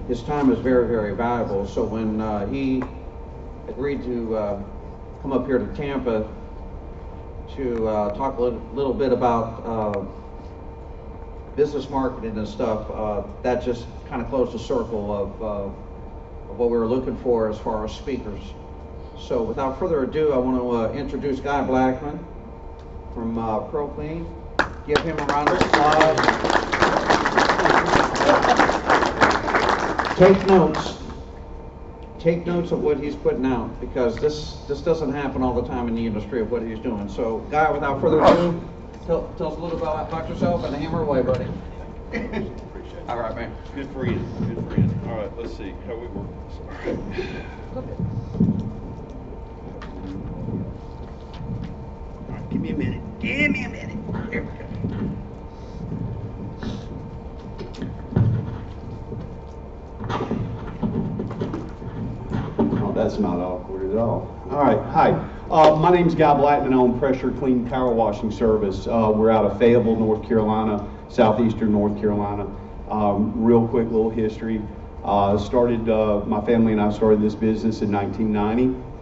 his time is very, very valuable. So when he agreed to come up here to Tampa to talk a little bit about business marketing and stuff, that just kind of closed the circle of what we were looking for as far as speakers. So without further ado, I want to introduce Guy Blackmon from ProClean. Give him a round of applause. Take notes. Take notes of what he's putting out, because this doesn't happen all the time in the industry of what he's doing. So, Guy, without further ado, tell us a little about yourself and hammer away, buddy. Appreciate it. All right, man. Good friend. Good friend. All right, let's see how we work this. All right. All right, give me a minute. Give me a minute. Here we go. Oh, that's not awkward at all. All right, hi. My name's Guy Blackmon. I own Pressure Clean Power Washing Service. We're out of Fayetteville, North Carolina, southeastern North Carolina. Real quick little history. My family and I started this business in 1990.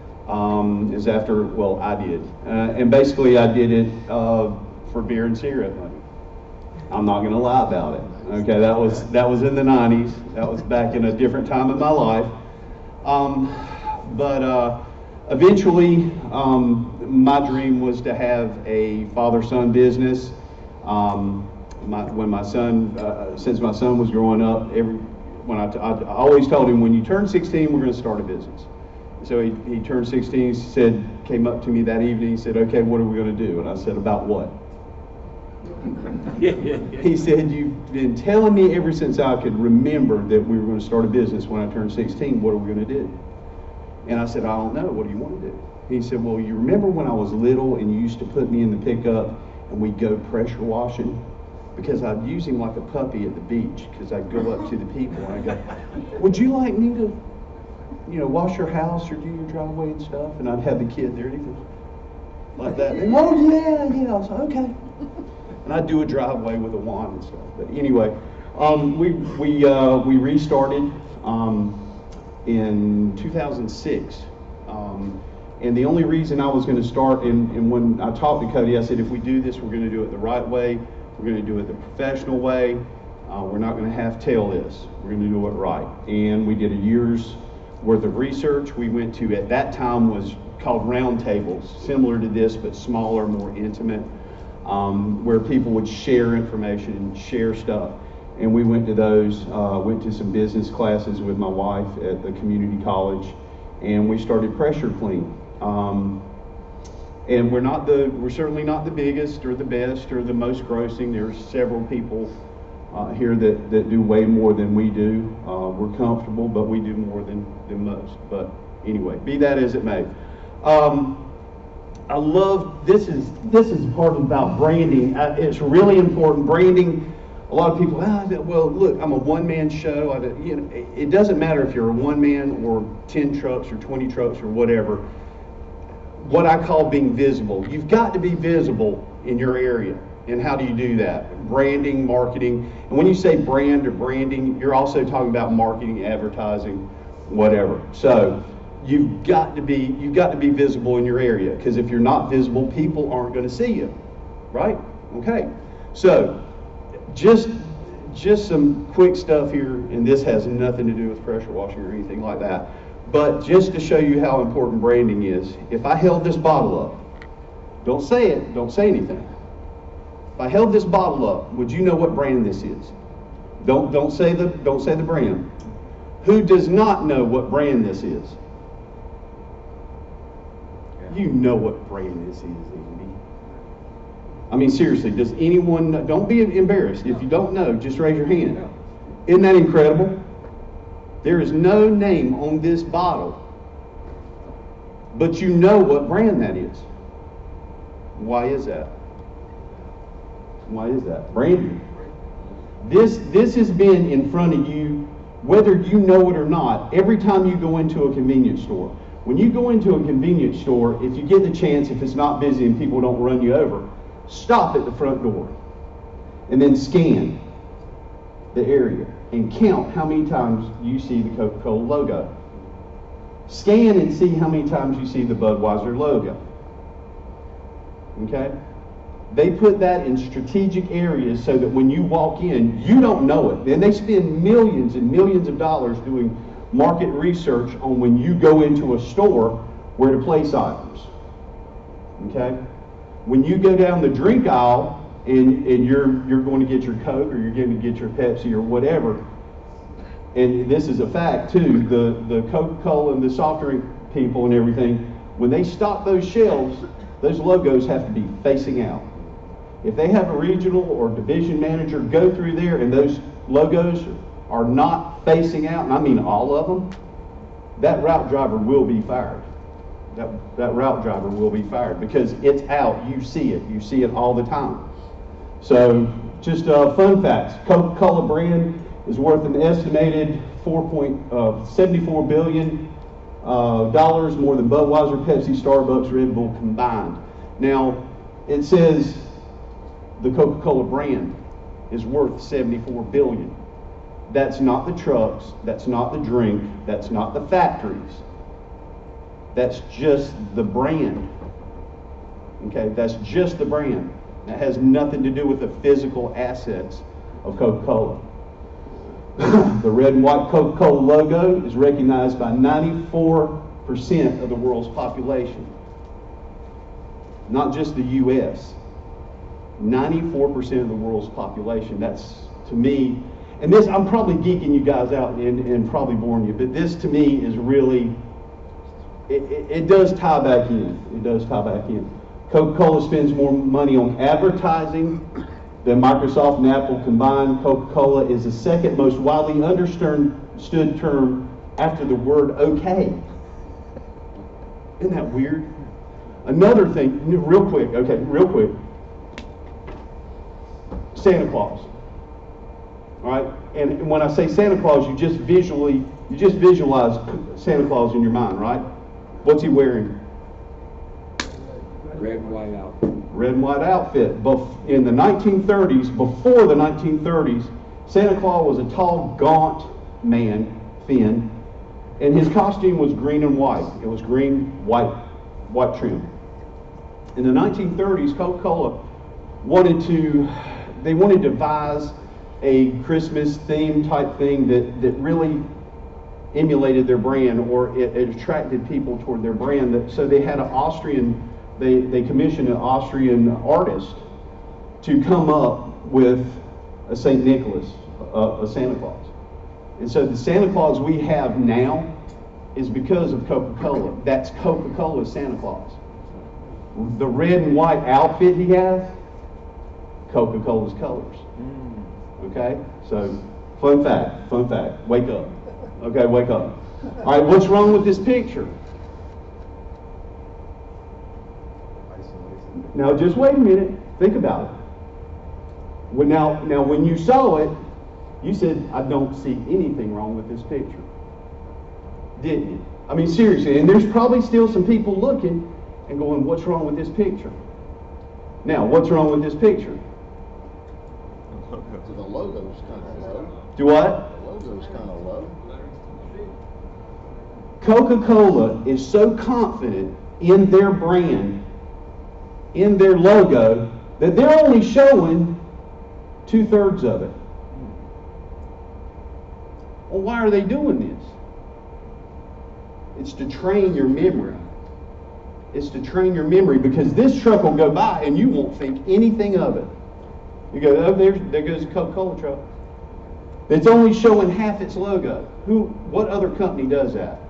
Is after, well, I did. And basically I did it for beer and cigarette money. I'm not gonna lie about it. Okay, that was in the 90s. That was back in a different time in my life. Eventually, my dream was to have a father-son business. When my son, since my son was growing up, I always told him, when you turn 16, we're going to start a business. So he turned 16. He came up to me that evening. He said, "Okay, what are we going to do?" And I said, "About what?" He said, "You've been telling me ever since I could remember that we were going to start a business when I turned 16. What are we going to do?" And I said, "I don't know. What do you want to do?" He said, "Well, you remember when I was little and you used to put me in the pickup and we'd go pressure washing? Because I'd use him like a puppy at the beach, because I'd go up to the people and I'd go, 'Would you like me to, wash your house or do your driveway and stuff?' And I'd have the kid there and he'd go like that. And, 'Oh, yeah. I was like, okay.' And I'd do a driveway with a wand and stuff. But anyway, we restarted in 2006. And the only reason I was going to start, and when I talked to Cody, I said, if we do this, we're going to do it the right way. We're going to do it the professional way. We're not going to half-tail this. We're going to do it right. And we did a year's worth of research. We went to, at that time, was called round tables, similar to this, but smaller, more intimate, where people would share information and share stuff. And we went to those, went to some business classes with my wife at the community college, and we started Pressure Clean. And we're certainly not the biggest or the best or the most grossing. There's several people here that do way more than we do. We're comfortable, but we do more than most. But anyway, be that as it may. I love, this is part about branding. It's really important. Branding, a lot of people, well, look, I'm a one-man show. It doesn't matter if you're a one-man or 10 trucks or 20 trucks or whatever. What I call being visible. You've got to be visible in your area. And how do you do that? Branding, marketing. And when you say brand or branding, you're also talking about marketing, advertising, whatever. So you've got to be visible in your area, because if you're not visible, people aren't going to see you, right? Okay. So just some quick stuff here, and this has nothing to do with pressure washing or anything like that. But just to show you how important branding is, if I held this bottle up, don't say it, don't say anything. If I held this bottle up, would you know what brand this is? Don't say the brand. Who does not know what brand this is? You know what brand this is, Andy. I mean, seriously, does anyone know? Don't be embarrassed. If you don't know, just raise your hand. Isn't that incredible? There is no name on this bottle, but you know what brand that is. Why is that? Why is that? Branding. This has been in front of you, whether you know it or not, every time you go into a convenience store. When you go into a convenience store, if you get the chance, if it's not busy and people don't run you over, stop at the front door and then scan the area. and count how many times you see the Coca-Cola logo. Scan and see how many times you see the Budweiser logo. Okay? They put that in strategic areas so that when you walk in, you don't know it. And they spend millions and millions of dollars doing market research on when you go into a store where to place items. Okay? When you go down the drink aisle and you're going to get your Coke or you're going to get your Pepsi or whatever, and this is a fact too, the Coca-Cola and the soft drink people and everything, when they stock those shelves, those logos have to be facing out. If they have a regional or division manager go through there and those logos are not facing out, and I mean all of them, that route driver will be fired. That route driver will be fired because it's out. You see it all the time. So just fun facts. Coca-Cola brand is worth an estimated $74 billion more than Budweiser, Pepsi, Starbucks, Red Bull combined. Now, it says the Coca-Cola brand is worth $74 billion. That's not the trucks, that's not the drink, that's not the factories. That's just the brand. Okay, that's just the brand. That has nothing to do with the physical assets of Coca-Cola. The red and white Coca-Cola logo is recognized by 94% of the world's population. Not just the U.S. 94% of the world's population. That's, to me, and this, I'm probably geeking you guys out and probably boring you, but this to me is really, it does tie back in. It does tie back in. Coca-Cola spends more money on advertising than Microsoft and Apple combined. Coca-Cola is the second most widely understood term after the word okay. Isn't that weird? Another thing, real quick, Santa Claus. All right, and when I say Santa Claus, you just visualize Santa Claus in your mind, right? What's he wearing? Red and white outfit. Red and white outfit. In the 1930s, before the 1930s, Santa Claus was a tall, gaunt man, thin, and his costume was green and white. It was green, white trim. In the 1930s, Coca-Cola wanted to devise a Christmas theme type thing that really emulated their brand, or it attracted people toward their brand. So they had they commissioned an Austrian artist to come up with a St. Nicholas, a Santa Claus. And so the Santa Claus we have now is because of Coca-Cola. That's Coca-Cola's Santa Claus. The red and white outfit he has, Coca-Cola's colors. Okay? So, fun fact, wake up. Okay, wake up. All right, what's wrong with this picture? Now, just wait a minute. Think about it. Now, when you saw it, you said, I don't see anything wrong with this picture. Didn't you? I mean, seriously, and there's probably still some people looking and going, what's wrong with this picture? Now, what's wrong with this picture? The logo's kind of low. Do what? The logo's kind of low. Coca-Cola is so confident in their brand, in their logo, that they're only showing 2/3 of it. Well, why are they doing this? It's to train your memory. It's to train your memory, because this truck will go by and you won't think anything of it. You go, oh, there goes a Coca-Cola truck. It's only showing half its logo. What other company does that?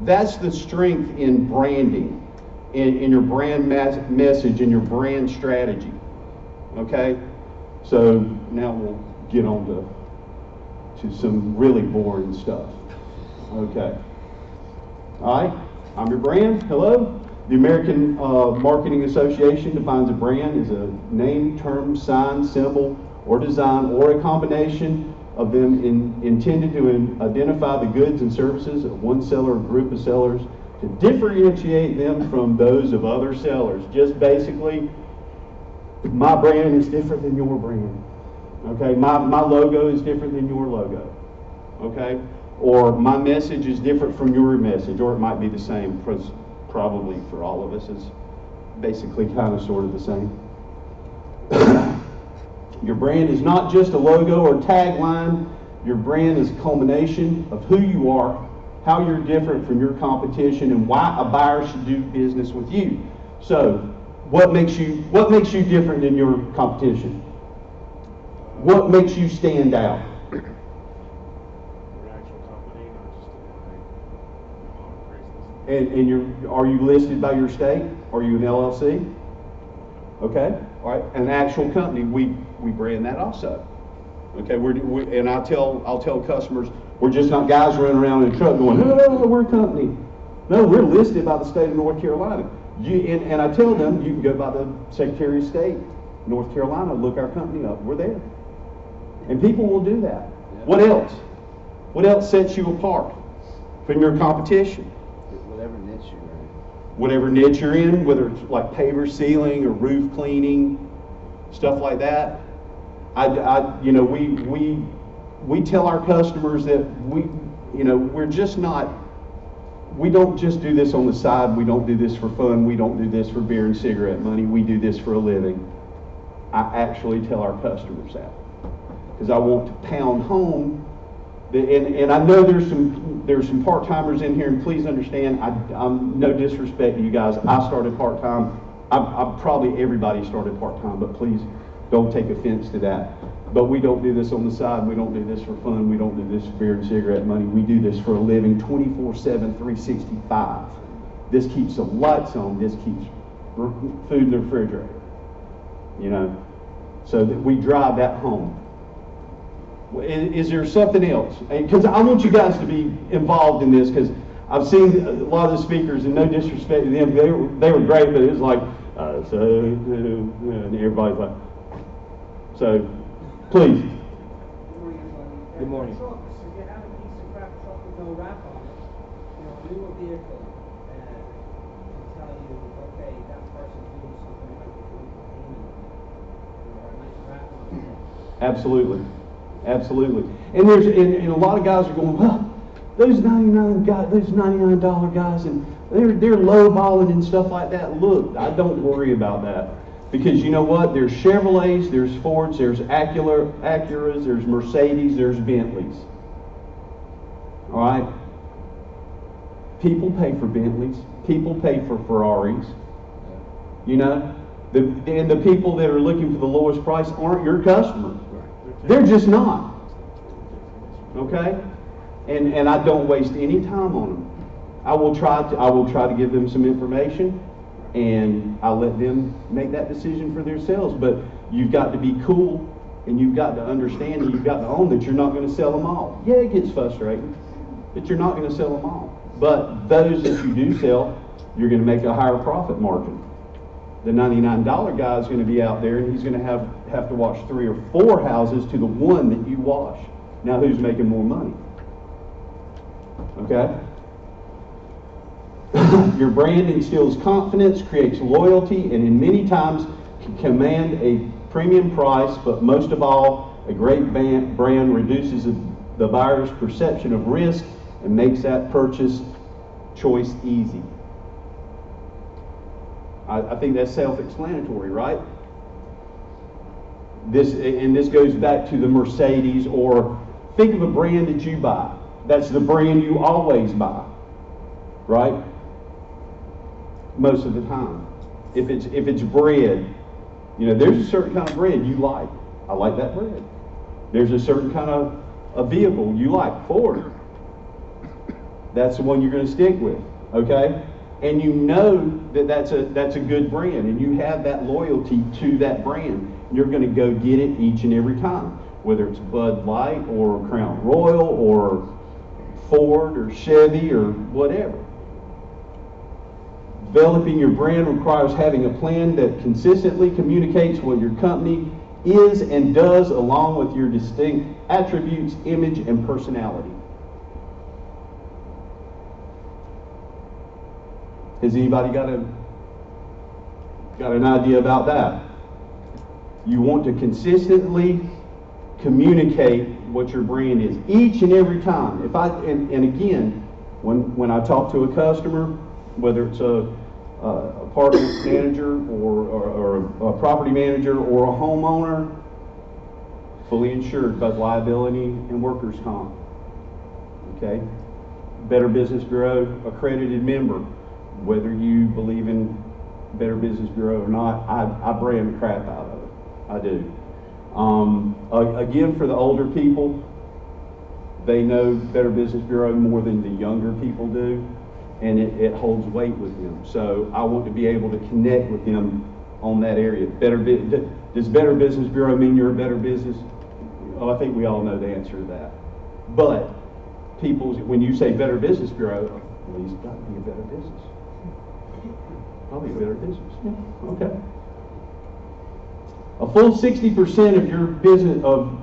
That's the strength in branding, in your brand message, in your brand strategy. Okay? So now we'll get on to some really boring stuff. Okay. All right. I'm your brand. Hello. The American Marketing Association defines a brand as a name, term, sign, symbol, or design, or a combination of them intended to identify the goods and services of one seller or group of sellers, to differentiate them from those of other sellers. Just basically, my brand is different than your brand. Okay, my logo is different than your logo. Okay, or my message is different from your message, or it might be the same. Probably for all of us, it's basically kind of sort of the same. Your brand is not just a logo or tagline. Your brand is a culmination of who you are, how you're different from your competition, and why a buyer should do business with you. So, what makes you different than your competition? What makes you stand out? Your actual company, not just a line. And are you listed by your state? Are you an LLC? Okay, all right, an actual company, we brand that also. Okay, and I'll tell customers, we're just not guys running around in a truck going, oh, we're a company. No, we're listed by the state of North Carolina. And I tell them, you can go by the Secretary of State, North Carolina, look our company up, we're there. And people will do that. Yeah. What else? What else sets you apart from your competition? Whatever niche you're in. Whatever niche you're in, whether it's like paver sealing or roof cleaning, stuff like that. We tell our customers that we're just not, we don't just do this on the side. We don't do this for fun. We don't do this for beer and cigarette money. We do this for a living. I actually tell our customers that because I want to pound home. And I know there's some part-timers in here, and please understand, I'm no disrespect to you guys. I started part-time. I probably everybody started part-time, but please don't take offense to that. But we don't do this on the side. We don't do this for fun. We don't do this for beer and cigarette money. We do this for a living 24/7, 365. This keeps the lights on. This keeps food in the refrigerator. So that we drive that home. Is there something else? Because I want you guys to be involved in this, because I've seen a lot of the speakers, and no disrespect to them, they were great, but it was like, and everybody's like, so, please. Good morning. Trucks, if you have a piece of crap truck with no wrap on it, a newer vehicle, can tell you, okay, that person's doing something like a good payment, or a nice wrap on it. Absolutely. Absolutely. And and a lot of guys are going, well, those $99 guys, and they're lowballing and stuff like that. Look, I don't worry about that. Because you know what? There's Chevrolets, there's Fords, there's Acuras, there's Mercedes, there's Bentleys. All right? People pay for Bentleys. People pay for Ferraris. And the people that are looking for the lowest price aren't your customers. They're just not. Okay? And I don't waste any time on them. I will try to give them some information, and I'll let them make that decision for themselves. But you've got to be cool, and you've got to understand, and you've got to own that you're not going to sell them all. Yeah, it gets frustrating, but you're not going to sell them all. But those that you do sell, you're going to make a higher profit margin. The $99 guy is going to be out there, and he's going to have to wash 3 or 4 houses to the one that you wash. Now, who's making more money? Okay? Your brand instills confidence, creates loyalty, and in many times can command a premium price, but most of all, a great brand reduces the buyer's perception of risk and makes that purchase choice easy. I think that's self-explanatory, right? This goes back to the Mercedes, or think of a brand that you buy. That's the brand you always buy, right? Most of the time. If it's bread, there's a certain kind of bread you like. I like that bread. There's a certain kind of a vehicle you like, Ford. That's the one you're going to stick with, okay? And you know that's a good brand, and you have that loyalty to that brand. You're going to go get it each and every time, whether it's Bud Light or Crown Royal or Ford or Chevy or whatever. Developing your brand requires having a plan that consistently communicates what your company is and does, along with your distinct attributes, image, and personality. Has anybody got an idea about that? You want to consistently communicate what your brand is each and every time. And again, when I talk to a customer, whether it's a apartment manager or a property manager or a homeowner, fully insured, both liability and workers' comp. Okay? Better Business Bureau accredited member. Whether you believe in Better Business Bureau or not, I brand the crap out of it. I do. Again, for the older people, they know Better Business Bureau more than the younger people do, and it holds weight with them. So I want to be able to connect with them on that area. Does Better Business Bureau mean you're a better business? Well, I think we all know the answer to that. But when you say Better Business Bureau, well, he's got to be a better business. Probably a better business. Yeah. Okay. A full 60% of your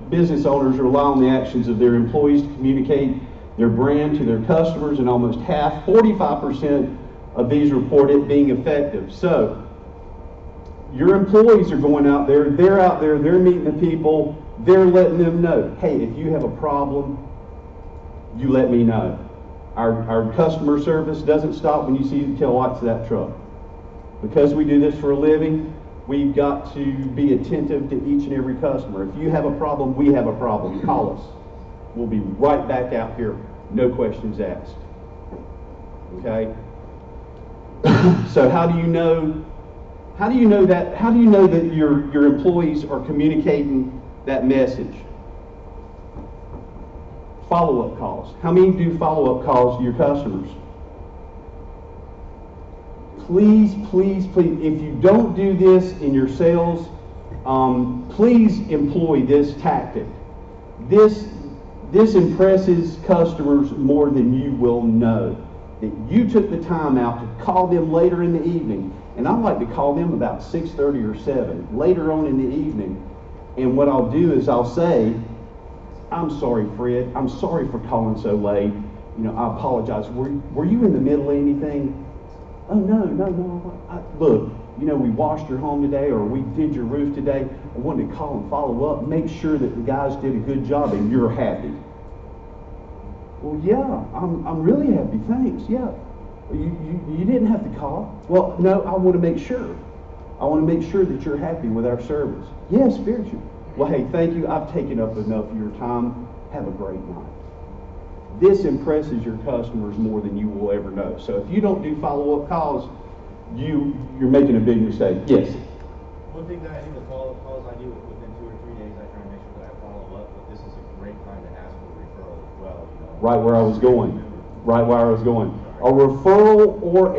business owners rely on the actions of their employees to communicate their brand to their customers, and almost half, 45% of these report it being effective. So your employees are going out there, they're meeting the people, they're letting them know, hey, if you have a problem, you let me know. Our customer service doesn't stop when you see the tail lights of that truck. Because we do this for a living, we've got to be attentive to each and every customer. If you have a problem, we have a problem. Call us. We'll be right back out here, no questions asked. Okay? So how do you know that your employees are communicating that message? Follow-up calls. How many do follow-up calls to your customers? Please, please, please, if you don't do this in your sales, please employ this tactic. This impresses customers more than you will know. That you took the time out to call them later in the evening, and I like to call them about 6:30 or 7, later on in the evening. And what I'll do is I'll say, I'm sorry, Fred, I'm sorry for calling so late. You know, I apologize. Were you in the middle of anything? Oh, no. Look, you know, we washed your home today, or we did your roof today. I wanted to call and follow up, make sure that the guys did a good job and you're happy. Well, yeah, I'm really happy, thanks, yeah. You didn't have to call. Well, no, I want to make sure. I want to make sure that you're happy with our service. Yes, very true. Well, hey, thank you. I've taken up enough of your time. Have a great night. This impresses your customers more than you will ever know. So if you don't do follow-up calls, you're making a big mistake. Yes? One thing that I think the follow-up calls I do within 2 or 3 days, I try to make sure that I follow up, but this is a great time to ask for a referral as well. You know? Right where I was going. Right where I was going. A referral or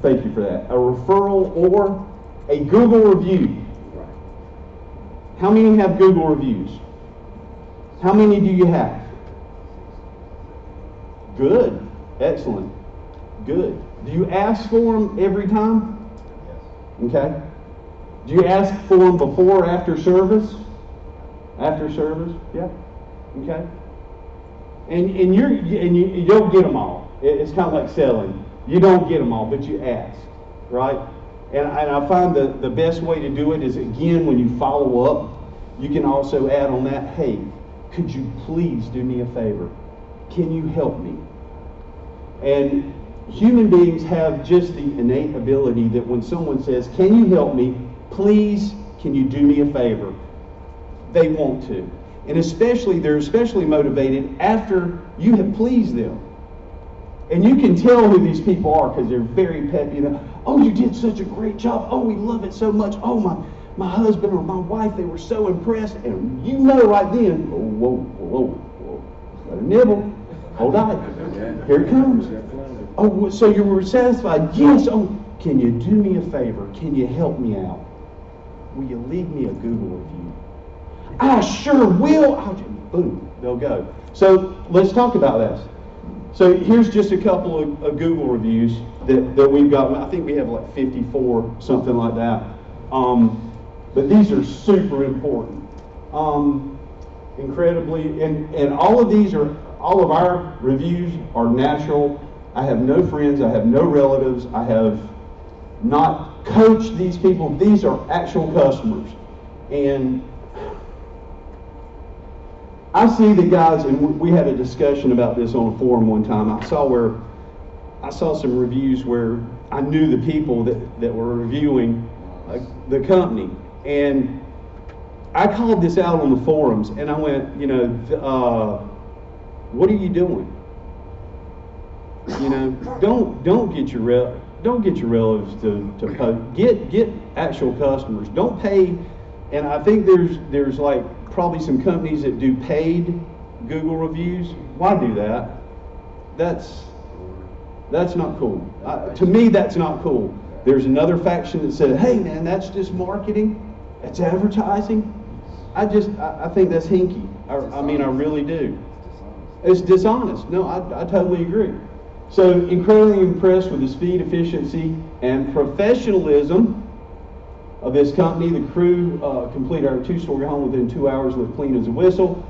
thank you for that. A referral or a Google review. How many have Google reviews? How many do you have? Good. Excellent. Good. Do you ask for them every time? Yes. Okay. Do you ask for them before or after service? After service? Yeah. Okay. And you don't get them all. It's kind of like selling. You don't get them all, but you ask, right? And I find the best way to do it is, again, when you follow up, you can also add on that, hey, could you please do me a favor? Can you help me? And human beings have just the innate ability that when someone says, can you help me? Please, can you do me a favor? They want to. And they're especially motivated after you have pleased them. And you can tell who these people are because they're very peppy. Oh, you did such a great job. Oh, we love it so much. Oh, my husband or my wife, they were so impressed. And you know right then, whoa. Let her nibble. Hold on. Here it comes. Oh, so you were satisfied? Yes. Oh, can you do me a favor? Can you help me out? Will you leave me a Google review? I sure will. Boom, they'll go. So let's talk about this. So here's just a couple of Google reviews that we've got. I think we have like 54, something like that. But these are super important. Incredibly, and all of our reviews are natural. I have no friends, I have no relatives, I have not coached these people. These are actual customers. And I see the guys, and we had a discussion about this on a forum one time. I saw some reviews where I knew the people that were reviewing the company, and I called this out on the forums, and I went, you know, what are you doing? You know, don't get your relatives to post. Get actual customers. Don't pay. And I think there's like probably some companies that do paid Google reviews. Why do that? That's not cool. To me, that's not cool. There's another faction that said, hey man, that's just marketing. That's advertising. I think that's hinky. I mean, I really do. It's dishonest. No, I totally agree. So incredibly impressed with the speed, efficiency, and professionalism of this company. The crew completed our 2-story home within 2 hours, looked clean as a whistle.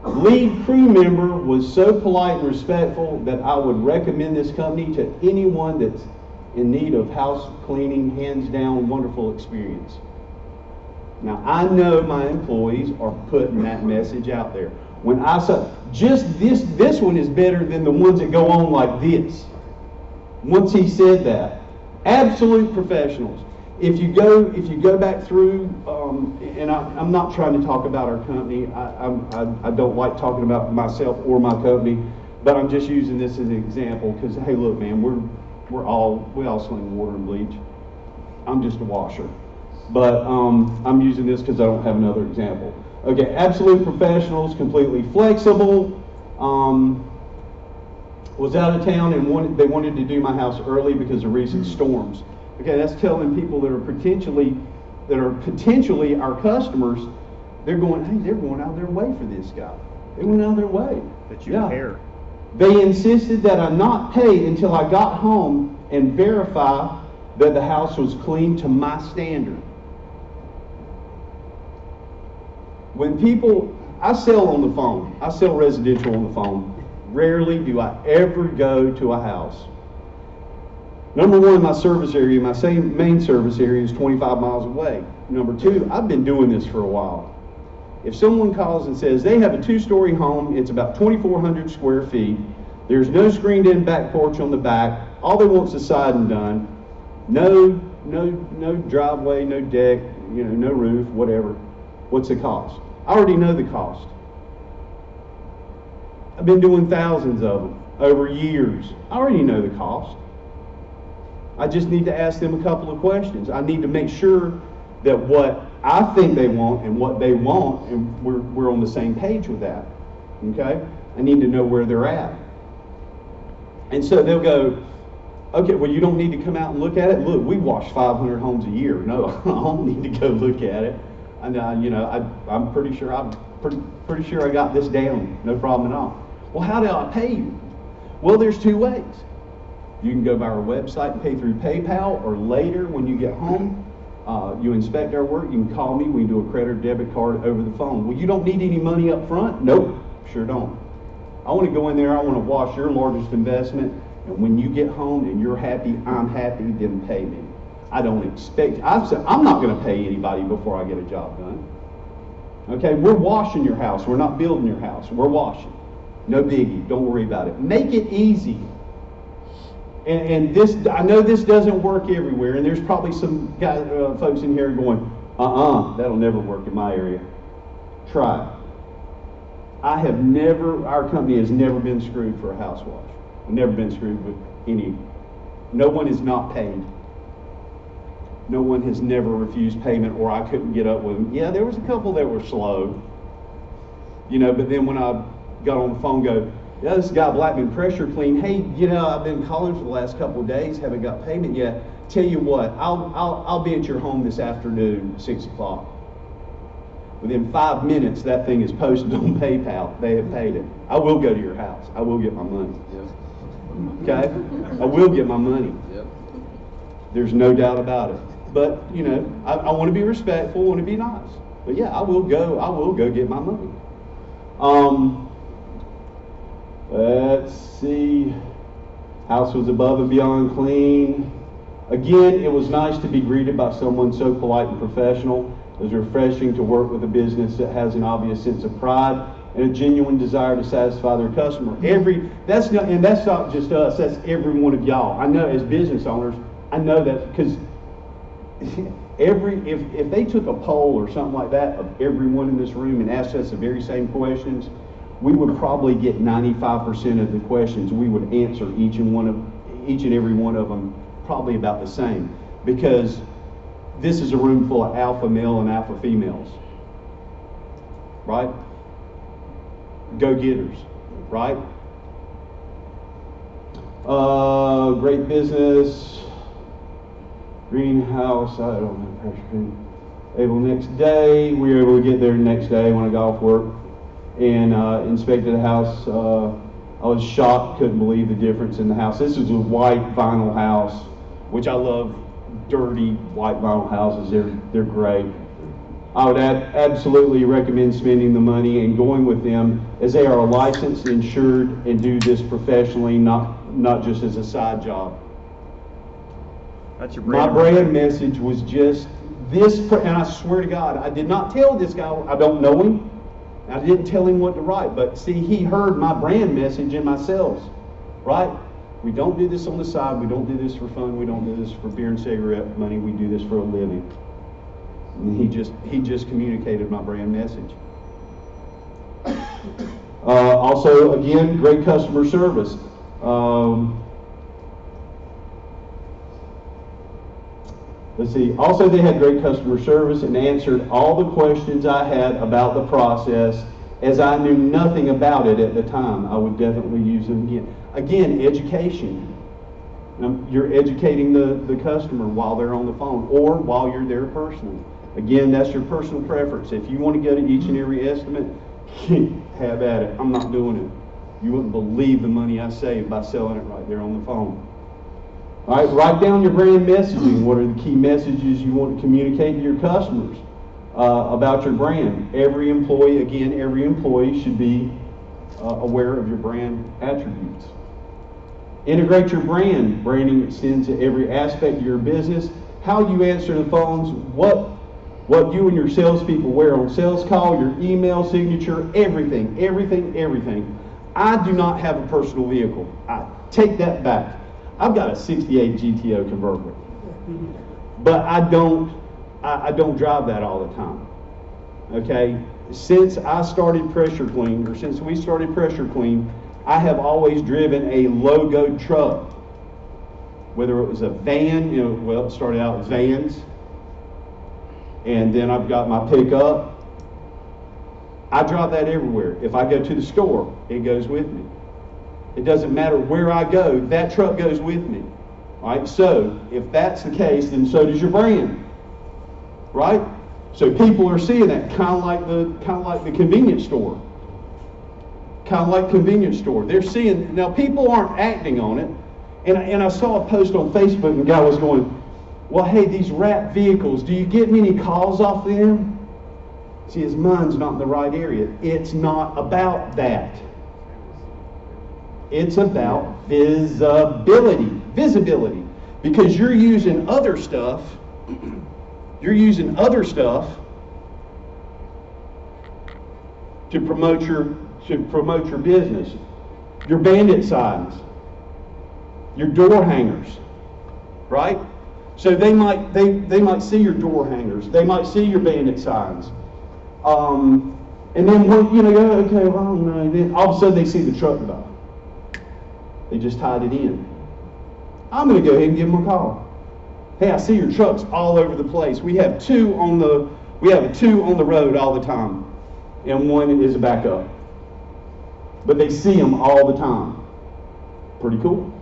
Lead crew member was so polite and respectful that I would recommend this company to anyone that's in need of house cleaning. Hands down, wonderful experience. Now, I know my employees are putting that message out there. When I say, just this one is better than the ones that go on like this. Once he said that, absolute professionals. If you go back through, and I'm not trying to talk about our company. I don't like talking about myself or my company, but I'm just using this as an example because, hey, look, man, we all sling water and bleach. I'm just a washer. But I'm using this because I don't have another example. Okay, absolute professionals, completely flexible. Was out of town and they wanted to do my house early because of recent storms. Okay, that's telling people that are potentially our customers. They're going out of their way for this guy. They went out of their way. That you care. They insisted that I not pay until I got home and verify that the house was clean to my standard. When people, I sell on the phone. I sell residential on the phone. Rarely do I ever go to a house. Number one, my service area, my main service area is 25 miles away. Number two, I've been doing this for a while. If someone calls and says they have a 2-story home, it's about 2,400 square feet, there's no screened-in back porch on the back, all they want is the siding done, no driveway, no deck, no roof, whatever. What's the cost? I already know the cost. I've been doing thousands of them over years. I already know the cost. I just need to ask them a couple of questions. I need to make sure that what I think they want and what they want, and we're on the same page with that. Okay? I need to know where they're at. And so they'll go, okay, well, you don't need to come out and look at it. Look, we wash 500 homes a year. No, I don't need to go look at it. And I'm pretty sure I got this down. No problem at all. Well, how do I pay you? Well, there's two ways. You can go by our website and pay through PayPal, or later when you get home, you inspect our work, you can call me, we can do a credit or debit card over the phone. Well, you don't need any money up front? Nope, sure don't. I want to go in there, I want to wash your largest investment, and when you get home and you're happy, I'm happy, then pay me. I don't expect, I'm not going to pay anybody before I get a job done. Okay, we're washing your house, we're not building your house, we're washing. No biggie, don't worry about it. Make it easy. And this, I know this doesn't work everywhere, and there's probably some guys, folks in here going, that'll never work in my area. Try it. Our company has never been screwed for a house wash. We've never been screwed with any. No one is not paid. No one has never refused payment, or I couldn't get up with them. Yeah, there was a couple that were slow, but then when I got on the phone, yeah, this guy Blackmon pressure clean. Hey, I've been calling for the last couple of days, haven't got payment yet. Tell you what, I'll be at your home this afternoon, 6 o'clock. Within 5 minutes, that thing is posted on PayPal. They have paid it. I will go to your house. I will get my money. Yep. Okay? I will get my money. Yep. There's no doubt about it. But, I want to be respectful, I want to be nice. But yeah, I will go get my money. Let's see. House was above and beyond clean. Again, it was nice to be greeted by someone so polite and professional. It was refreshing to work with a business that has an obvious sense of pride and a genuine desire to satisfy their customer. That's not just us, that's every one of y'all. I know as business owners, I know that because if they took a poll or something like that of everyone in this room and asked us the very same questions, we would probably get 95% of the questions. We would answer each and every one of them probably about the same, because this is a room full of alpha male and alpha females, right? Go-getters, right? Great business, greenhouse, I don't know, pressure. Able next day, we were able to get there next day when I got off work and inspected the house. I was shocked, couldn't believe the difference in the house. This is a white vinyl house, which I love. Dirty white vinyl houses, they're great. I would absolutely recommend spending the money and going with them, as they are licensed, insured, and do this professionally, not just as a side job. That's your My brand message was just this, and I swear to God, I did not tell this guy, I don't know him, I didn't tell him what to write, but see, he heard my brand message in my sales, right? We don't do this on the side, we don't do this for fun, we don't do this for beer and cigarette money, we do this for a living. And he just communicated my brand message. Also, again, great customer service. Let's see, also they had great customer service and answered all the questions I had about the process, as I knew nothing about it at the time. I would definitely use them again. Again, education. You're educating the customer while they're on the phone or while you're there personally. Again, that's your personal preference. If you want to go to each and every estimate, have at it. I'm not doing it. You wouldn't believe the money I saved by selling it right there on the phone. All right, write down your brand messaging. What are the key messages you want to communicate to your customers about your brand? Every employee should be aware of your brand attributes. Integrate your brand. Branding extends to every aspect of your business. How you answer the phones, what you and your salespeople wear on sales call, your email signature, everything. I do not have a personal vehicle. I take that back. I've got a 68 GTO convertible, but I don't drive that all the time. Okay, since we started Pressure Clean, I have always driven a logo truck, whether it was a van, it started out with vans, and then I've got my pickup. I drive that everywhere. If I go to the store, it goes with me. It doesn't matter where I go, that truck goes with me. All right, so if that's the case, then so does your brand, right? So people are seeing that, kind of like the convenience store. They're seeing, now people aren't acting on it. And I saw a post on Facebook and a guy was going, well, hey, these wrapped vehicles, do you get many calls off them? See, his mind's not in the right area. It's not about that. It's about visibility, because you're using other stuff to promote your business. Your bandit signs, your door hangers, right? So they might see your door hangers, they might see your bandit signs, and then go, okay, well, no. Then all of a sudden they see the truck stop. They just tied it in. I'm going to go ahead and give them a call. Hey, I see your trucks all over the place. We have two on the road all the time, and one is a backup. But they see them all the time. Pretty cool.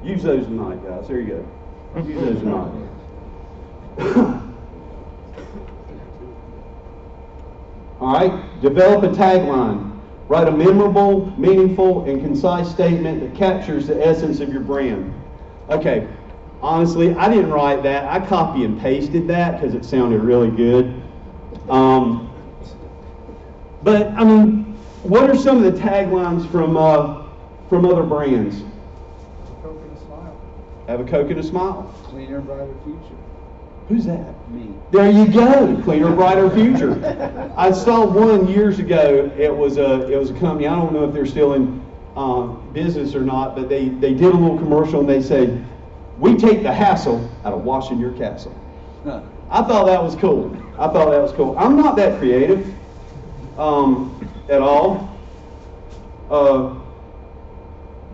Use those tonight, guys. There you go. Use those tonight. All right. Develop a tagline. Write a memorable, meaningful, and concise statement that captures the essence of your brand. Okay, honestly, I didn't write that. I copy and pasted that because it sounded really good. But I mean, what are some of the taglines from other brands? Coke and a smile. Have a Coke and a smile. Cleaner, brighter future. Who's that? Me. There you go, cleaner, brighter future. I saw one years ago. It was a company. I don't know if they're still in business or not, but they did a little commercial and they said, "We take the hassle out of washing your castle." Huh. I thought that was cool. I'm not that creative at all.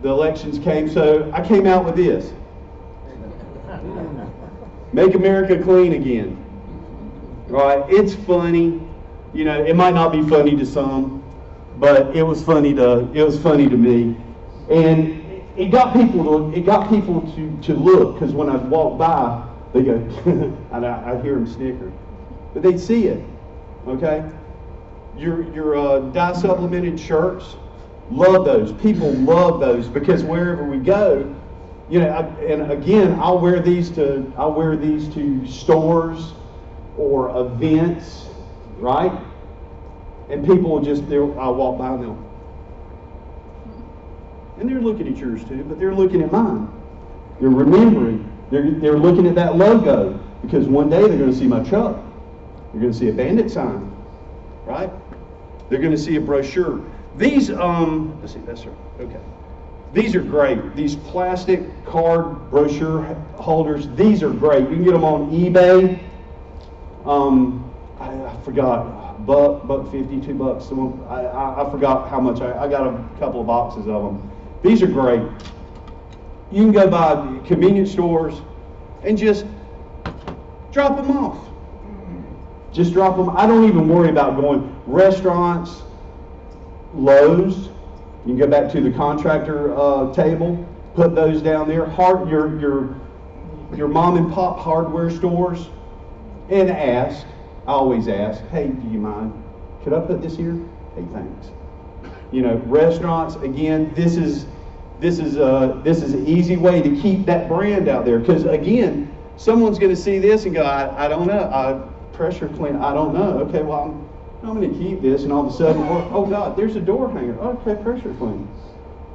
The elections came, so I came out with this. Make America clean again. Right? It's funny. You know, it might not be funny to some, but it was funny to me. And it got people to look, because when I walk by, they go, and I hear them snicker. But they see it. Okay? Your dye supplemented shirts, love those. People love those, because wherever we go, you know, and again, I'll wear these to stores or events, right? And people will I'll walk by them. And they're looking at yours too, but they're looking at mine. They're remembering. They're looking at that logo, because one day they're going to see my truck. They're going to see a Bandit sign, right? They're going to see a brochure. These, let's see, that's right. Okay. These are great. These plastic card brochure holders, these are great. You can get them on eBay. I forgot, $1.50, $2. I forgot how much. I got a couple of boxes of them. These are great. You can go by convenience stores and just drop them off. Just drop them. I don't even worry about going restaurants, Lowe's. You can go back to the contractor table, put those down there. Your mom and pop hardware stores, and ask. I always ask, "Hey, do you mind? Could I put this here?" "Hey, thanks." You know, restaurants. Again, this is an easy way to keep that brand out there. Because again, someone's going to see this and go, "I don't know. Pressure clean. I don't know." Okay, well, I'm going to keep this, and all of a sudden, oh God, there's a door hanger. Okay, pressure clean.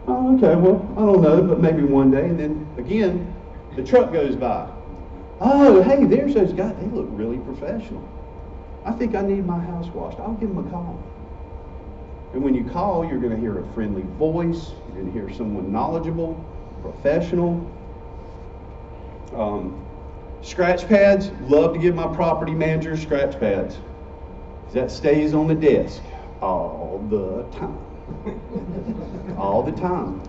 Oh, okay, well, I don't know, but maybe one day. And then again, the truck goes by. Oh, hey, there's those guys. They look really professional. I think I need my house washed. I'll give them a call. And when you call, you're going to hear a friendly voice. You're going to hear someone knowledgeable, professional. Scratch pads. Love to give my property managers scratch pads. That stays on the desk all the time. All the time.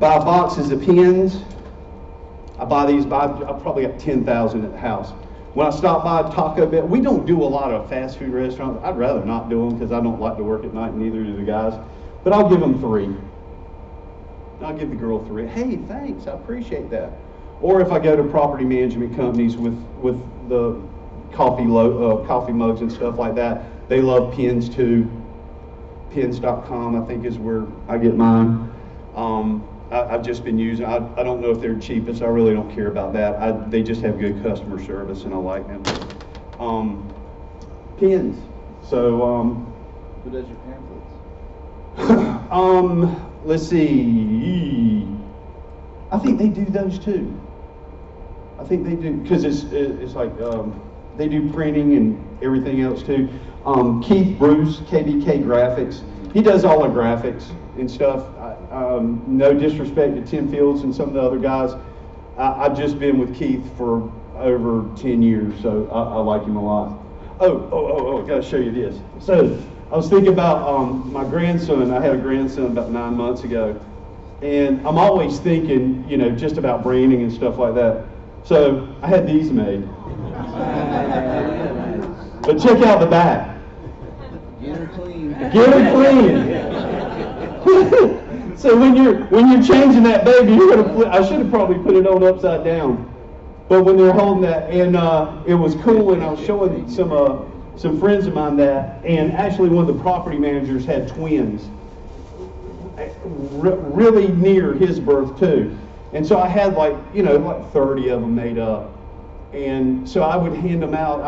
Buy boxes of pens. I probably got 10,000 at the house. When I stop by Taco Bell, we don't do a lot of fast food restaurants. I'd rather not do them, because I don't like to work at night, and neither do the guys. But I'll give them 3. I'll give the girl 3. "Hey, thanks, I appreciate that." Or if I go to property management companies with the coffee mugs and stuff like that, they love pens too. Pens.com, I think, is where I get mine. I've just been using. I don't know if they're cheapest. I really don't care about that. They just have good customer service, and I like them. Pens. So. Who does your pamphlets? Let's see. I think they do those too. I think they do, because it's like they do printing and everything else too. Keith Bruce, KBK Graphics, he does all the graphics and stuff. No disrespect to Tim Fields and some of the other guys. I've just been with Keith for over 10 years, so I like him a lot. Oh, I gotta show you this. So I was thinking about my grandson. I had a grandson about 9 months ago, and I'm always thinking, you know, just about branding and stuff like that. So I had these made. But check out the back. Get her clean. Get her clean. So when you're changing that baby, you're gonna flip. I should have probably put it on upside down. But when they're holding that, and it was cool, and I was showing some friends of mine that, and actually one of the property managers had twins, really near his birth too. And so I had like 30 of them made up. And so I would hand them out.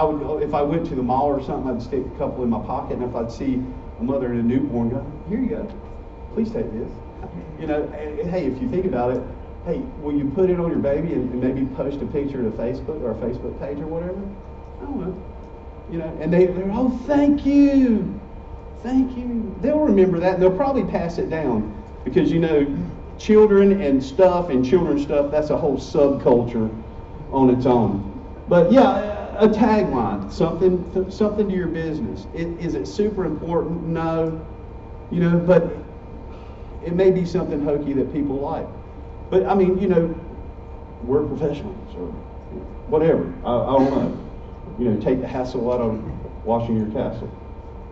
If I went to the mall or something, I'd stick a couple in my pocket, and if I'd see a mother and a newborn, go, "Here you go, please take this." You know, hey, if you think about it, hey, will you put it on your baby and maybe post a picture to Facebook or a Facebook page or whatever? I don't know. You know, and they're, oh, thank you. Thank you. They'll remember that, and they'll probably pass it down because, you know, children and children's stuff, that's a whole subculture on its own. But yeah, a tagline, something to your business. Is it super important? No. You know, but it may be something hokey that people like. But I mean, you know, we're professionals or whatever. I don't know. You know, take the hassle out of washing your castle.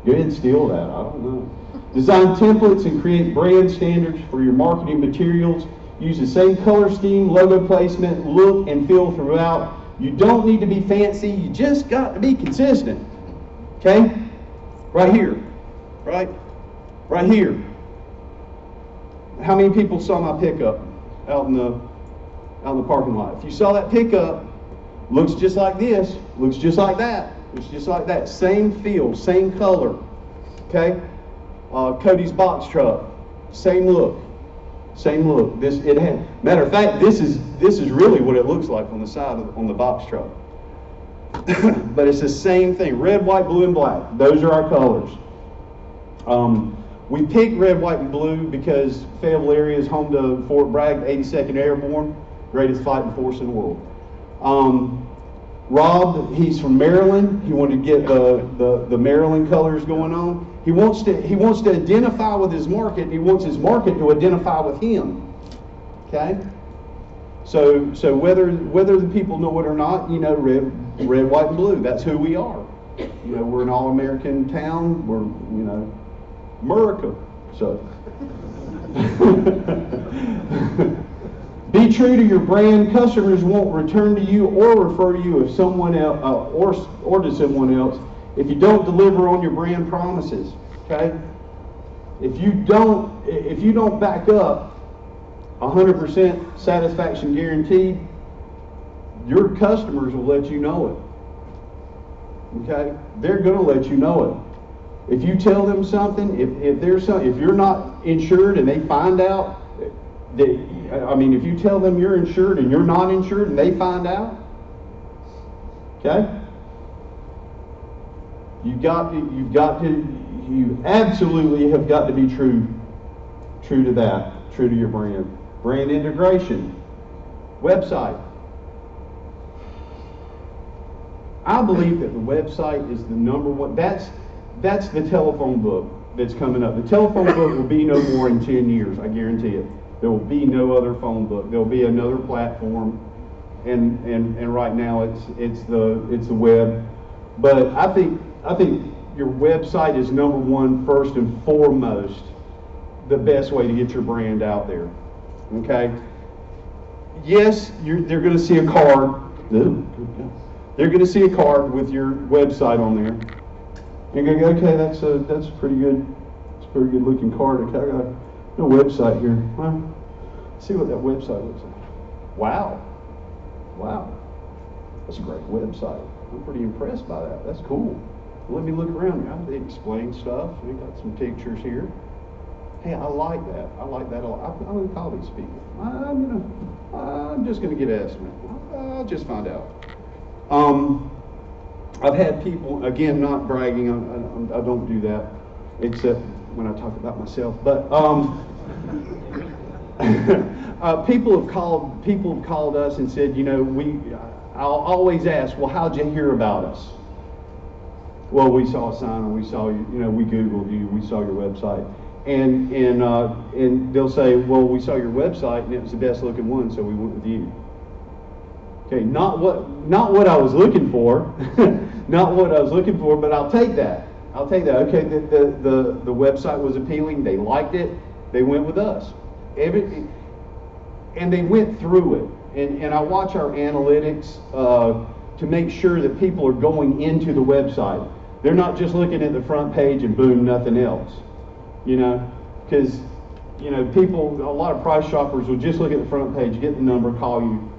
Go ahead and steal that. I don't know. Design templates and create brand standards for your marketing materials. Use the same color scheme, logo placement, look, and feel throughout. You don't need to be fancy. You just got to be consistent. Okay? Right here. Right? Right here. How many people saw my pickup out in the parking lot? If you saw that pickup, looks just like this, looks just like that, looks just like that. Same feel, same color. Okay? Cody's box truck, same look. Same look. Matter of fact, this is really what it looks like on the side on the box truck. But it's the same thing: red, white, blue, and black. Those are our colors. We picked red, white, and blue because Fayetteville area is home to Fort Bragg, 82nd Airborne, greatest fighting force in the world. Rob, he's from Maryland. He wanted to get the Maryland colors going on. He wants to identify with his market. He wants his market to identify with him. Okay. So whether the people know it or not, you know, red, white, and blue. That's who we are. You know, we're an all-American town. We're, you know, America. So. Be true to your brand. Customers won't return to you or refer you if someone else or to someone else if you don't deliver on your brand promises. Okay? If you don't back up 100% satisfaction guaranteed, your customers will let you know it. Okay? They're going to let you know it. If you tell them something, if you're not insured and they find out if you tell them you're insured and you're not insured and they find out, okay? You absolutely have got to be true to that, true to your brand. Brand integration, website. I believe that the website is the number one. That's the telephone book that's coming up. The telephone book will be no more in 10 years, I guarantee it. There will be no other phone book. There will be another platform, and right now it's the web. But I think your website is number one, first and foremost, the best way to get your brand out there. Okay. Yes, they're going to see a card. They're going to see a card with your website on there. And go, okay, that's a pretty good looking card. Okay, I got no website here. Well, see what that website looks like. Wow, that's a great website. I'm pretty impressed by that. That's cool. Let me look around here. They explain stuff. We got some pictures here. Hey, I like that. I like that a lot. I'm going to call these people. I'm just going to get an estimate. I'll just find out. I've had people, again, not bragging. I don't do that, except when I talk about myself. But people have called us and said, you know, I'll always ask, well, how'd you hear about us? Well, we saw a sign, or we saw you, you know, we Googled you, we saw your website, and they'll say, well, we saw your website and it was the best looking one, so we went with you. Okay, not what I was looking for, not what I was looking for, but I'll take that. Okay, the website was appealing. They liked it. They went with us. And they went through it. And I watch our analytics to make sure that people are going into the website. They're not just looking at the front page and boom, nothing else. You know, because you know, a lot of price shoppers will just look at the front page, get the number, call you,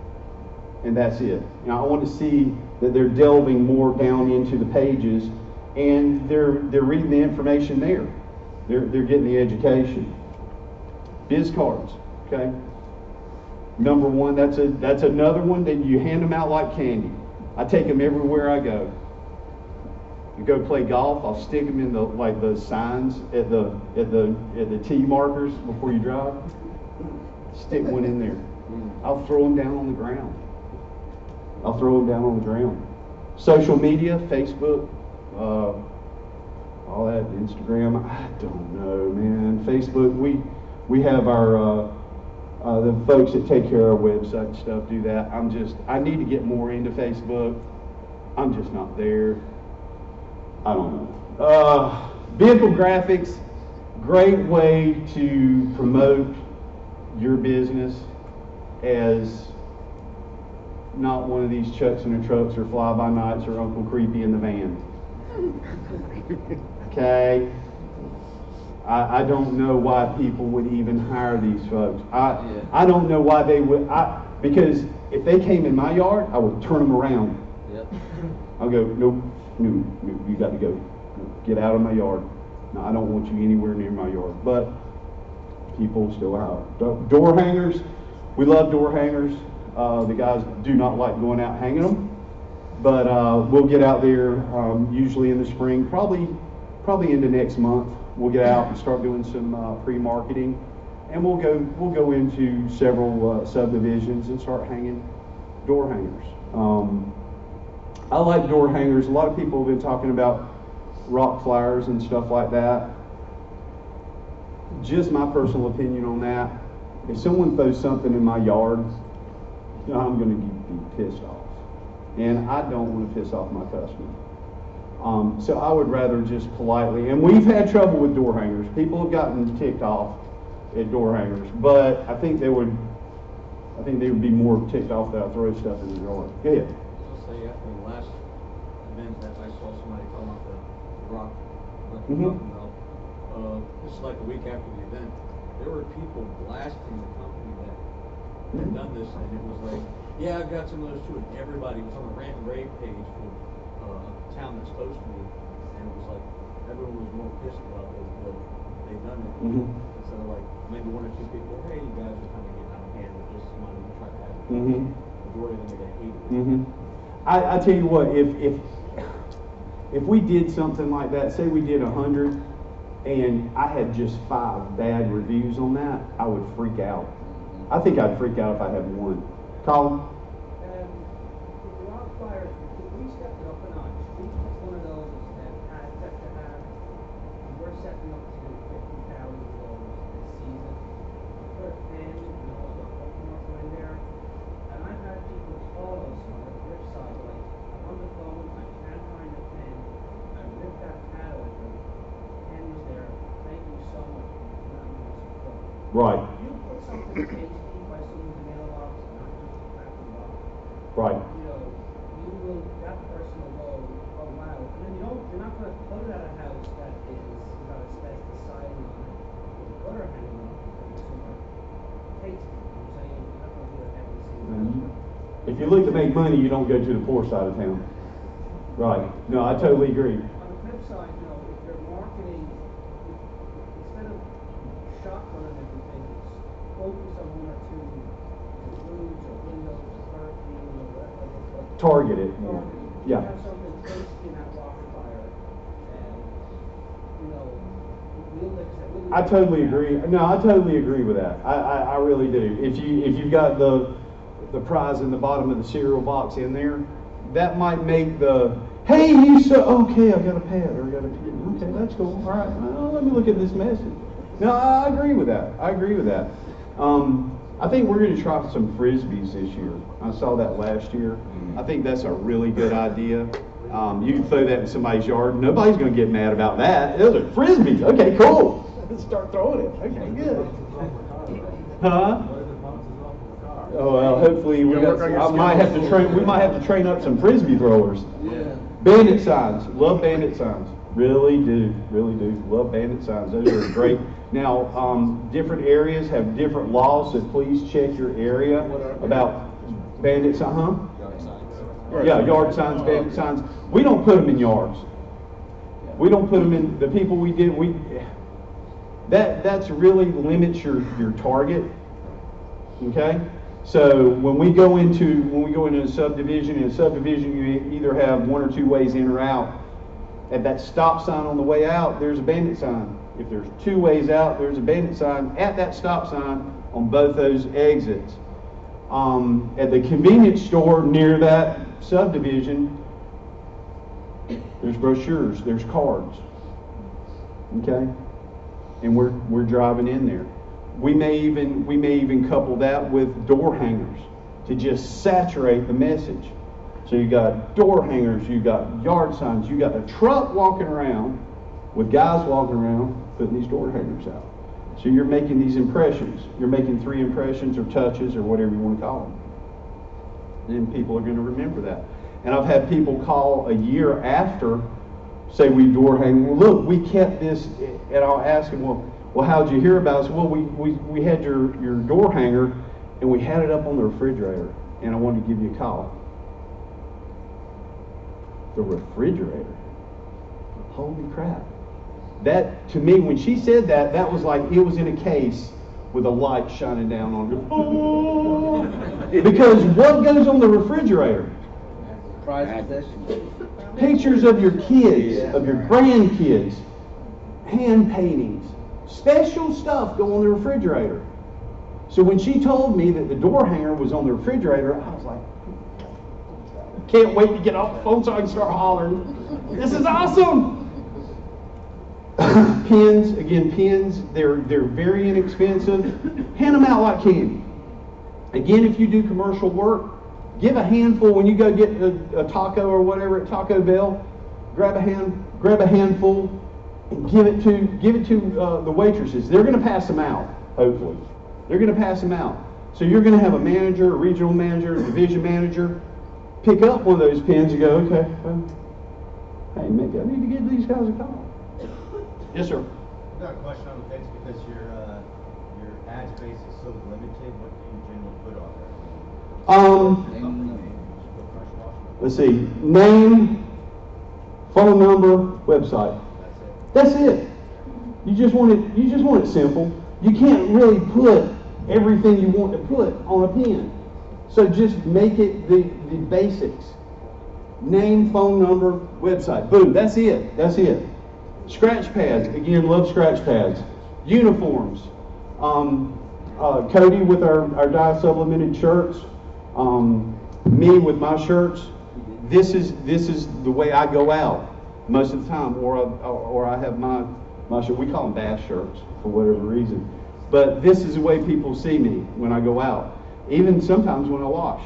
and that's it. You know, I want to see that they're delving more down into the pages, and they're reading the information there. They're getting the education. Biz cards, okay? Number one, that's another one that you hand them out like candy. I take them everywhere I go. You go play golf, I'll stick them in the signs at the tee markers before you drive. Stick one in there. I'll throw them down on the ground. Social media, Facebook, all that, Instagram, I don't know, man. Facebook, we have our the folks that take care of our website and stuff do that. I need to get more into Facebook. I'm just not there. I don't know. Vehicle graphics, great way to promote your business as not one of these Chucks in the trucks or fly-by-nights or Uncle Creepy in the van. Okay? I don't know why people would even hire these folks. I don't know why they would. Because if they came in my yard, I would turn them around. Yep. I'll go, nope, no, you got to go. No, get out of my yard. No, I don't want you anywhere near my yard. But people still hire. Door hangers, we love door hangers. The guys do not like going out hanging them. But we'll get out there usually in the spring, probably into next month. We'll get out and start doing some pre-marketing, and we'll go into several subdivisions and start hanging door hangers. I like door hangers. A lot of people have been talking about rock flyers and stuff like that. Just my personal opinion on that. If someone throws something in my yard, I'm going to be pissed off, and I don't want to piss off my customer. So I would rather just politely, and we've had trouble with door hangers. People have gotten ticked off at door hangers, but I think they would be more ticked off that I throw stuff in the yard. Go ahead. I'll say after the last event that I saw somebody talking about the rock, like Mhm. talking about, just like a week after the event, there were people blasting the company that had done this, and it was like, yeah, I got some of those too, and everybody was on a rant and rave page for a town that's close to me, and it was like, everyone was more pissed about what they'd done it. Instead of like, maybe one or two people, hey, you guys are kind of getting out of hand with this, you might even try to have it. Majority of them, they hated it. I tell you what, if we did something like that, say we did 100, and I had just 5 bad reviews on that, I would freak out. I think I'd freak out if I had 1. Colin? The rock flyers, we stepped it up a notch. We took one of those that had set to have, and we're setting up to 50,000 of those this season. Put a pin, the hook marker in there, and I've had people call us on the flip side, like, I'm on the phone, I can't find the pin, I ripped that pad open, the pin was there, thank you so much for not using this book. Right. You put something tasty by someone's mailbox, not just a packing box. Right. You know, you will, that person will go, oh wow. And then you're not gonna put it at a house that is, got asbestos siding on it, with gutter hanging off, because it's somewhere tasty. I'm saying, you're not gonna do it every single time. If you look to make money, you don't go to the poor side of town. Right. No, I totally agree. On the flip side, you know, if you're marketing, instead of shotgunning everything, focus on one or two, roofs or windows or curtain or whatever. Target it more. Target. Yeah. Have something tasty in that rock fire, and, you know, I totally agree. No, I totally agree with that. I really do. If you've got the prize in the bottom of the cereal box in there, that might make the, hey, okay, I got a pad, or I got a, okay, that's cool. All right, well, let me look at this message. No, I agree with that. I think we're going to try some frisbees this year. I saw that last year. I think that's a really good idea. You can throw that in somebody's yard. Nobody's going to get mad about that. Those are frisbees. Okay, cool. Let's start throwing it. Okay, good. Huh? Oh well, hopefully we might have to train up some frisbee throwers. Yeah. Bandit signs. Love bandit signs. Really do. Love bandit signs. Those are great. Now, different areas have different laws, so please check your area about bandit signs. Huh? Yeah, yard signs, bandit signs. We don't put them in yards. We don't put them in, the people we did, that's really limits your target. Okay? So when we go into a subdivision, in a subdivision you either have one or two ways in or out. At that stop sign on the way out, there's a bandit sign. If there's two ways out, there's a bandit sign at that stop sign on both those exits. At the convenience store near that subdivision, there's brochures, there's cards. Okay? And we're driving in there. We may even couple that with door hangers to just saturate the message. So you got door hangers, you got yard signs, you got a truck walking around with guys walking around putting these door hangers out. So you're making these impressions. You're making 3 impressions or touches or whatever you want to call them. And people are going to remember that. And I've had people call a year after, say we door hang. Well, look, we kept this, and I'll ask them, well, how'd you hear about us? Well, we had your door hanger, and we had it up on the refrigerator, and I wanted to give you a call. The refrigerator. Holy crap. That, to me, when she said that, that was like it was in a case with a light shining down on her. Oh! Because what goes on the refrigerator? Prized possession. Pictures of your kids, of your grandkids, hand paintings, special stuff go on the refrigerator. So when she told me that the door hanger was on the refrigerator, I was like, can't wait to get off the phone so I can start hollering. This is awesome! Pins, they're very inexpensive. Hand them out like candy. Again, if you do commercial work, give a handful when you go get a taco or whatever at Taco Bell. Grab a handful and give it to the waitresses. They're going to pass them out. Hopefully, they're going to pass them out. So you're going to have a manager, a regional manager, a division manager pick up one of those pins and go, okay, hey, maybe I need to give these guys a call. Yes, sir. I've got a question on the pins because your ad space is so limited. What do you generally put on there? Let's see. Name, phone number, website. That's it. You just want it simple. You can't really put everything you want to put on a pen. So just make it the basics. Name, phone number, website. Boom, that's it. That's it. Scratch pads. Again, love scratch pads. Uniforms. Cody with our dye sublimated shirts. Me with my shirts. This is the way I go out most of the time, or I have my shirt. We call them bath shirts for whatever reason. But this is the way people see me when I go out. Even sometimes when I wash,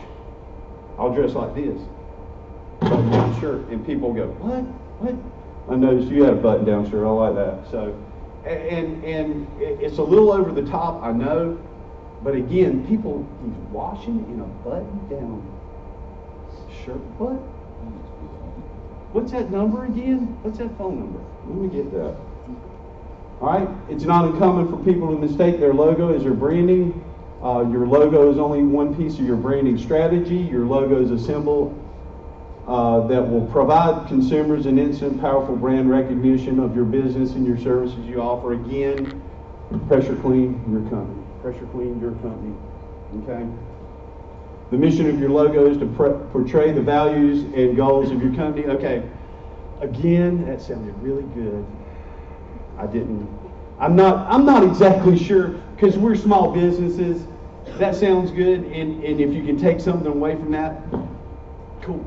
I'll dress like this. Button-down shirt, and people go, what? I noticed you had a button-down shirt. I like that. So, and it's a little over the top, I know. But again, he's washing in a button-down shirt. What? What's that number again? What's that phone number? Let me get that. All right. It's not uncommon for people to mistake their logo as their branding. Your logo is only one piece of your branding strategy. Your logo is a symbol that will provide consumers an instant, powerful brand recognition of your business and your services you offer. Again, pressure clean your company. Pressure clean your company. Okay? The mission of your logo is to portray the values and goals of your company. Okay. Again, that sounded really good. I'm not exactly sure, because we're small businesses. That sounds good, and if you can take something away from that, cool.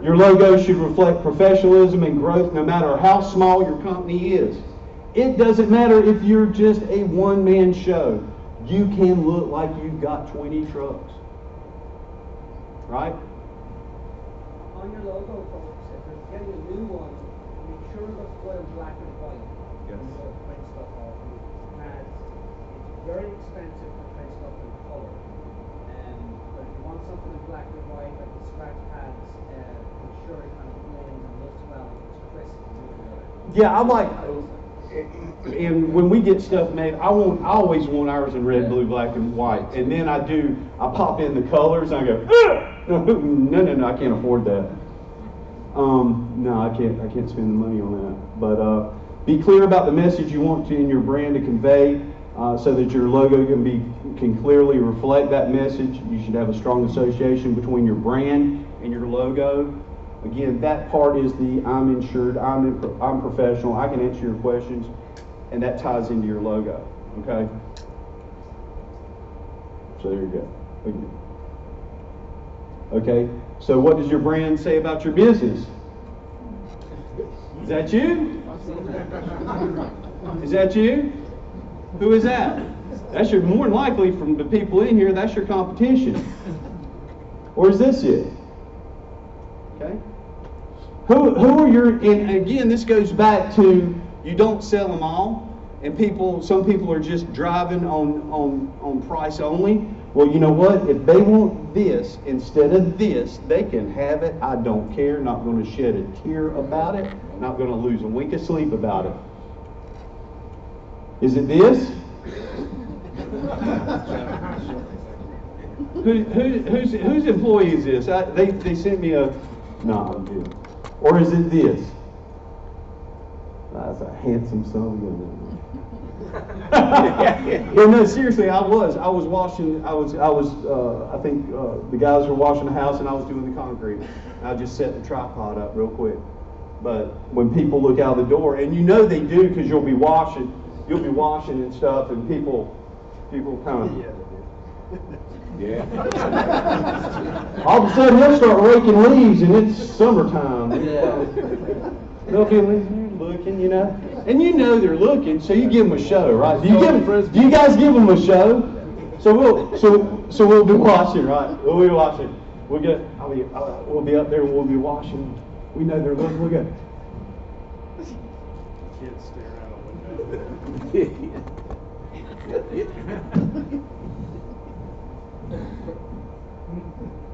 Your logo should reflect professionalism and growth no matter how small your company is. It doesn't matter if you're just a one-man show. You can look like you've got 20 trucks. Right? On your logo, folks, if you're getting a new one, make sure it looks well black and white. Yes. And don't print stuff off. And it's very expensive to print stuff in color. But if you want something in black and white, like the scratch pads, make sure it kind of blends and looks well. It's crisp. Yeah, I like, and when we get stuff made, I always want ours in red, blue, black, and white. And then I pop in the colors and I go, no, I can't afford that. No, I can't spend the money on that. But be clear about the message you want in your brand to convey. so that your logo can clearly reflect that message. You should have a strong association between your brand and your logo. Again, that part is the I'm insured, I'm professional, I can answer your questions, and that ties into your logo, okay? So there you go. Okay, so what does your brand say about your business? Is that you? Is that you? Who is that? That's your, more than likely from the people in here, that's your competition. Or is this it? Okay. Who are your, and again, this goes back to, you don't sell them all, and some people are just driving on price only. Well, you know what? If they want this instead of this, they can have it. I don't care. Not going to shed a tear about it. Not going to lose a wink of sleep about it. Is it this? Whose employee is this? They sent me a, no, I'm good. Or is it this? That's a handsome son. Yeah, no, seriously, I was washing, I think the guys were washing the house and I was doing the concrete. I just set the tripod up real quick. But when people look out the door, and you know they do because you'll be washing and stuff, and people kind of, yeah. All of a sudden they'll start raking leaves and it's summertime. Yeah. They'll be looking, you know. And you know they're looking, so you give them a show, right? Do you guys give them a show? So we'll be watching, right? We'll be watching. We'll be up there and we'll be watching. We know they're looking. We'll go. Kids stare out a window.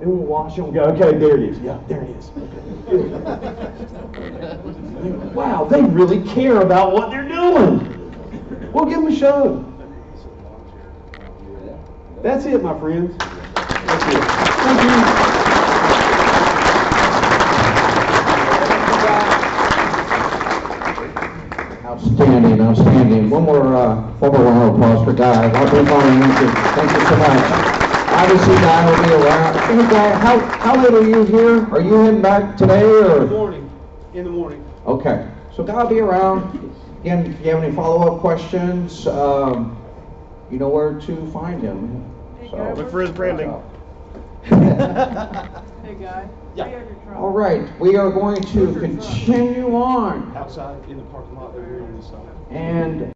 And we'll watch them and go, okay, there it is. Yeah, there it is. Wow, they really care about what they're doing. We'll give them a show. That's it, my friends. That's it. Thank you. Outstanding, outstanding. One more round of applause for Guy. Thank you so much. Obviously, Guy will be around. Hey, Guy, how late are you here? Are you heading back today or? In the morning. Okay, so Guy will be around. Again, if you have any follow-up questions, you know where to find him. So, Look for his branding. Hey, Guy. Yeah. All right, we are going to continue on. Outside in the parking lot over here on this side. And